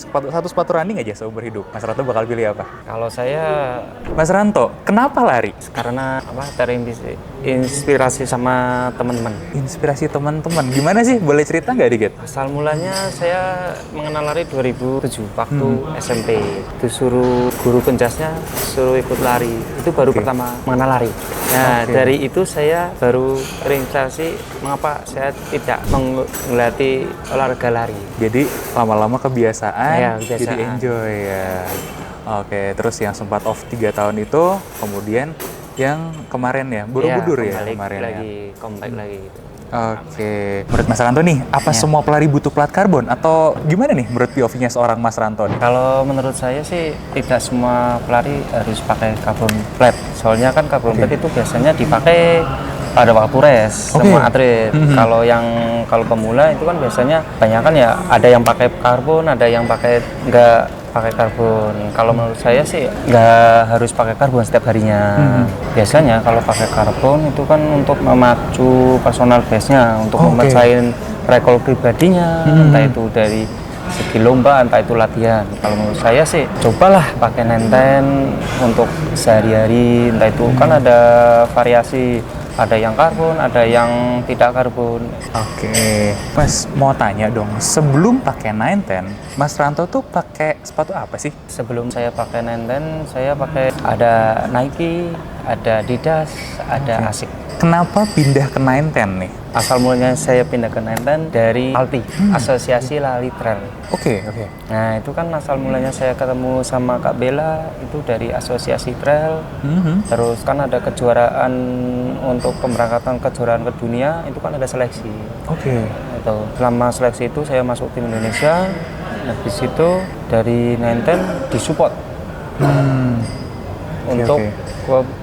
satu sepatu running aja seumur hidup, Mas Ranto bakal pilih apa? Kalau saya Mas Ranto, kenapa lari? karena apa terinspirasi sama teman-teman. Inspirasi teman-teman. Gimana sih? Boleh cerita nggak dikit? Asal mulanya saya mengenal lari 2007 waktu SMP. Disuruh guru penjasnya suruh ikut lari. Itu baru pertama mengenal lari. Nah, dari itu saya baru terinspirasi mengapa saya tidak menggeluti olahraga lari. Jadi lama-lama kebiasaan, Iya, jadi kebiasaan. enjoy ya. Oke, terus yang sempat off 3 tahun itu, kemudian yang kemarin ya, Borobudur ya Kembali kemarin ya. lagi, comeback lagi gitu. Oke, menurut Mas Ranto nih, apa semua pelari butuh plat karbon? Atau gimana nih menurut POV-nya seorang Mas Ranto nih? Kalau menurut saya sih tidak semua pelari harus pakai carbon plate. Soalnya kan carbon plate itu biasanya dipakai pada waktu race semua atlet. Kalau pemula itu kan biasanya banyak kan ya ada yang pakai karbon, ada yang pakai nggak pakai karbon. Kalau menurut saya sih nggak harus pakai karbon setiap harinya. Biasanya kalau pakai karbon itu kan untuk memacu personal best-nya, untuk memecahin rekor pribadinya, entah itu dari segi lomba, entah itu latihan. Kalau menurut saya sih cobalah pakai nenten untuk sehari-hari, entah itu kan ada variasi. Ada yang karbon, ada yang tidak karbon. Oke, Mas mau tanya dong, sebelum pakai 910, Mas Ranto tuh pakai sepatu apa sih? Sebelum saya pakai nenten, saya pakai ada Nike, ada Adidas, ada Asics. Kenapa pindah ke 910 nih? Asal mulanya saya pindah ke nenten dari ALTI, Asosiasi Lari Trail. Oke. Nah, itu kan asal mulanya saya ketemu sama Kak Bella, itu dari Asosiasi Trail. Terus kan ada kejuaraan untuk pemberangkatan kejuaraan ke dunia, itu kan ada seleksi. Oke. Itu selama seleksi itu saya masuk tim Indonesia. Habis itu dari nenten disupport untuk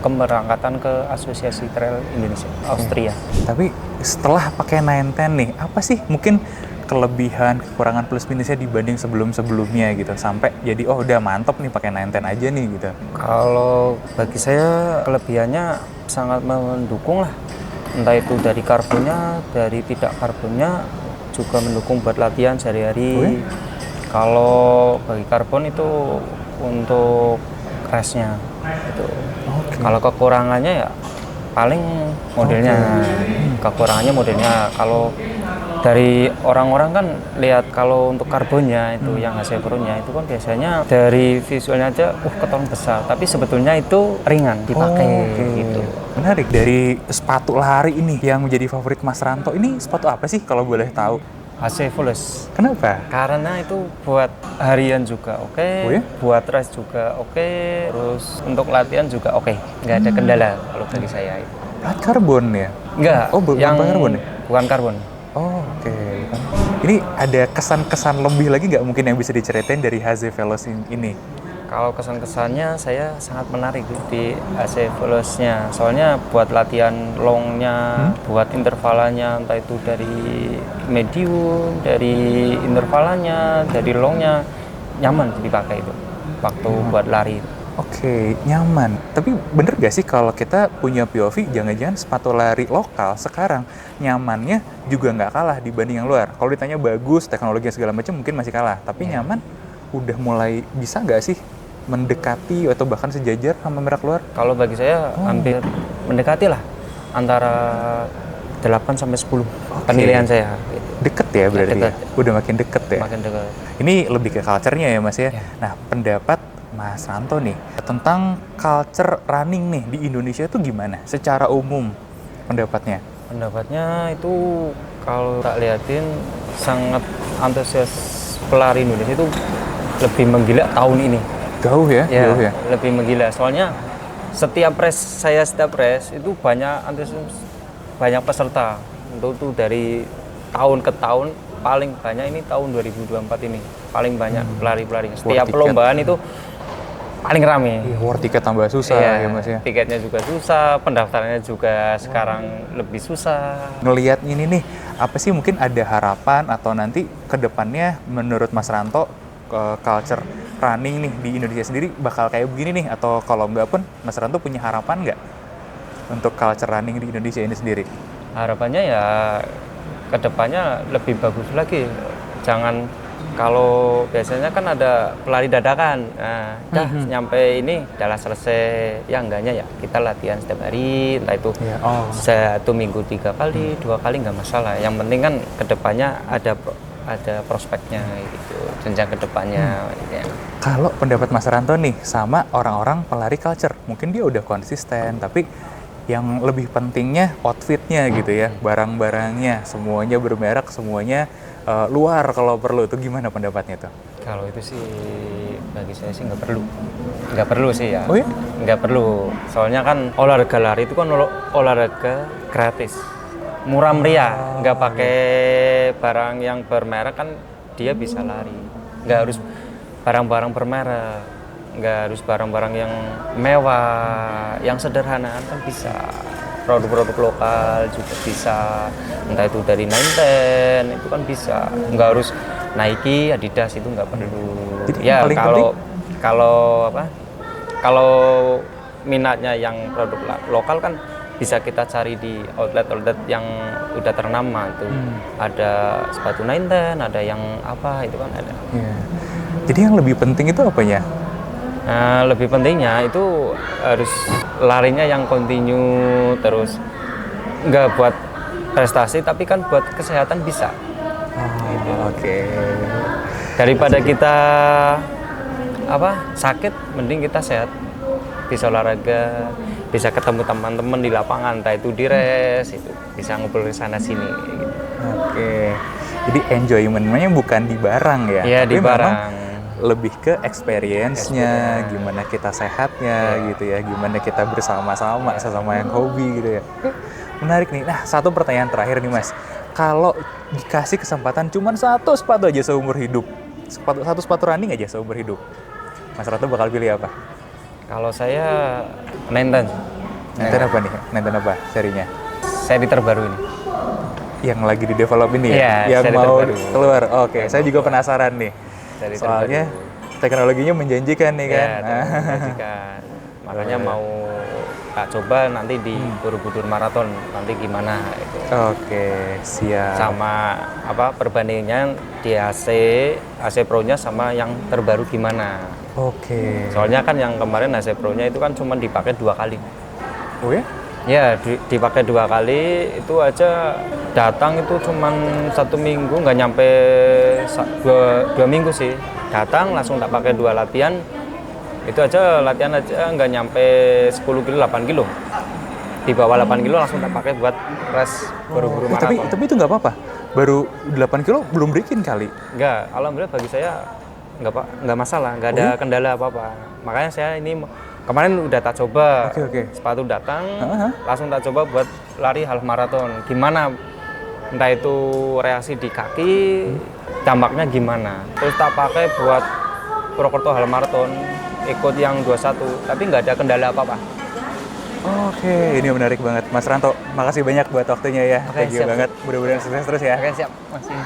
keberangkatan ke Asosiasi Trail Indonesia, Austria. Tapi setelah pakai 910 nih, apa sih mungkin kelebihan, kekurangan plus minusnya dibanding sebelum-sebelumnya gitu, sampai jadi oh udah mantap nih pakai 910 aja nih gitu. Kalau bagi saya kelebihannya sangat mendukung lah, entah itu dari karbonnya, dari tidak karbonnya juga mendukung buat latihan sehari-hari. Kalau bagi karbon itu untuk race-nya itu. Kalau kekurangannya ya paling modelnya. Kekurangannya modelnya. Kalau dari orang-orang kan lihat kalau untuk karbonnya itu yang hasil turunnya itu kan biasanya dari visualnya aja ketolong besar, tapi sebetulnya itu ringan dipakai gitu. Menarik, dari sepatu lari ini yang menjadi favorit Mas Ranto ini sepatu apa sih kalau boleh tahu? HC Fulus. Kenapa? Karena itu buat harian juga oke, buat race juga oke, terus untuk latihan juga oke, nggak ada kendala kalau bagi saya itu. Plat karbon ya? Enggak, bukan karbon ya? Bukan karbon. Oke. Ini ada kesan-kesan lebih lagi nggak mungkin yang bisa diceritain dari HZ Veloz ini? Kalau kesan-kesannya saya sangat menarik di AC Veloz-nya. Soalnya buat latihan longnya, buat intervalannya, entah itu dari medium, dari intervalannya, dari longnya, nyaman dipakai itu waktu buat lari. Oke, nyaman. Tapi bener gak sih kalau kita punya POV, jangan-jangan sepatu lari lokal sekarang nyamannya juga nggak kalah dibanding yang luar. Kalau ditanya bagus, teknologi segala macam mungkin masih kalah. Tapi nyaman udah mulai bisa nggak sih mendekati atau bahkan sejajar sama merek luar? Kalau bagi saya hampir mendekati lah, antara 8 sampai 10 penilaian saya. Gitu. Deket ya berarti ya? Udah makin deket ya? Makin dekat. Ini lebih ke culture-nya ya Mas ya? Nah, pendapat Mas Ranto nih tentang culture running nih di Indonesia itu gimana? Secara umum pendapatnya? Pendapatnya itu kalau tak liatin sangat antusias pelari Indonesia itu lebih menggila tahun ini. Jauh ya? Jauh ya? Lebih menggila. Soalnya setiap race itu banyak peserta. Itu dari tahun ke tahun paling banyak ini tahun 2024 ini paling banyak pelari-pelari. Setiap perlombaan itu paling rame. War tiket tambah susah ya Mas ya? Tiketnya juga susah, pendaftarannya juga sekarang lebih susah. Ngelihat ini nih, apa sih mungkin ada harapan atau nanti ke depannya menurut Mas Ranto culture running nih di Indonesia sendiri bakal kayak begini nih, atau kalau enggak pun Mas Ranto punya harapan nggak untuk culture running di Indonesia ini sendiri? Harapannya ya ke depannya lebih bagus lagi. Jangan Kalau biasanya kan ada pelari dadakan, nah, nyampe ini udah selesai, ya enggaknya ya kita latihan setiap hari, entah itu Ya, 1 minggu 3 kali, 2 kali nggak masalah. Yang penting kan kedepannya ada prospeknya gitu, jenjang kedepannya. Ya. Kalau pendapat Mas Ranto nih sama orang-orang pelari culture, mungkin dia udah konsisten, tapi yang lebih pentingnya outfitnya gitu ya, barang-barangnya, semuanya bermerek, semuanya luar kalau perlu, itu gimana pendapatnya tuh? Kalau itu sih bagi saya sih nggak perlu sih ya. Oh ya? Nggak perlu, soalnya kan olahraga lari itu kan olahraga gratis, murah meriah, nggak pakai barang yang bermerek kan dia bisa lari. Nggak harus barang-barang bermerek, nggak harus barang-barang yang mewah, yang sederhana kan bisa. Produk-produk lokal juga bisa, entah itu dari Nine itu kan bisa, nggak harus Nike, Adidas itu nggak perlu. Jadi Ya paling kalau minatnya yang produk lokal kan bisa kita cari di outlet yang udah ternama tuh. Ada sepatu Nine, ada yang apa itu kan ada. Ya. Jadi yang lebih penting itu apanya? Nah, lebih pentingnya itu harus larinya yang kontinu, terus nggak buat prestasi tapi kan buat kesehatan bisa. Gitu. Oke. Daripada kita sakit, mending kita sehat, bisa olahraga, bisa ketemu teman-teman di lapangan, entah itu di res, itu bisa ngumpul di sana sini. Gitu. Oke. Jadi enjoyment-nya bukan di barang ya? Iya, di barang. Lebih ke experience-nya, gimana kita sehatnya gitu ya, gimana kita bersama-sama sesama yang hobi gitu ya. Menarik nih. Nah, satu pertanyaan terakhir nih Mas. Kalau dikasih kesempatan cuma satu sepatu aja seumur hidup, satu sepatu running aja seumur hidup, Mas Ranto bakal pilih apa? Kalau saya Nine. Nenten apa nih? Nenten apa serinya? Seri terbaru ini. Yang lagi di develop ini ya? Iya, Yang seri mau terbaru. keluar? Oke, saya juga penasaran nih. Seri Soalnya terbaru. teknologinya menjanjikan nih kan? Ya, menjanjikan. Makanya mau coba nanti di Borobudur Marathon nanti gimana itu. Oke, siap. Sama perbandingannya di AC Pro-nya sama yang terbaru gimana. Oke. Soalnya kan yang kemarin AC Pro-nya itu kan cuma dipakai 2 kali. Oh ya? Ya, dipakai 2 kali, itu aja datang itu cuma 1 minggu, nggak nyampe 2 minggu sih. Datang langsung tak pakai 2 latihan, itu aja latihan aja nggak nyampe 10 kilo, 8 kilo. Di bawah 8 kilo langsung tak pakai buat res Borobudur Marathon. Tapi itu nggak apa-apa? Baru 8 kilo belum break-in kali? Nggak, alhamdulillah bagi saya nggak masalah, nggak ada kendala apa-apa. Makanya saya ini kemarin udah tak coba, sepatu datang, langsung tak coba buat lari half marathon. Gimana, entah itu reaksi di kaki, dampaknya gimana. Terus tak pakai buat Purwokerto half marathon, ikut yang 21, tapi nggak ada kendala apa-apa. Oke, ini menarik banget. Mas Ranto, makasih banyak buat waktunya ya. Oke, Thank you banget, mudah-mudahan sukses terus ya. Oke, siap. Masih.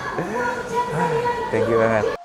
Thank you banget.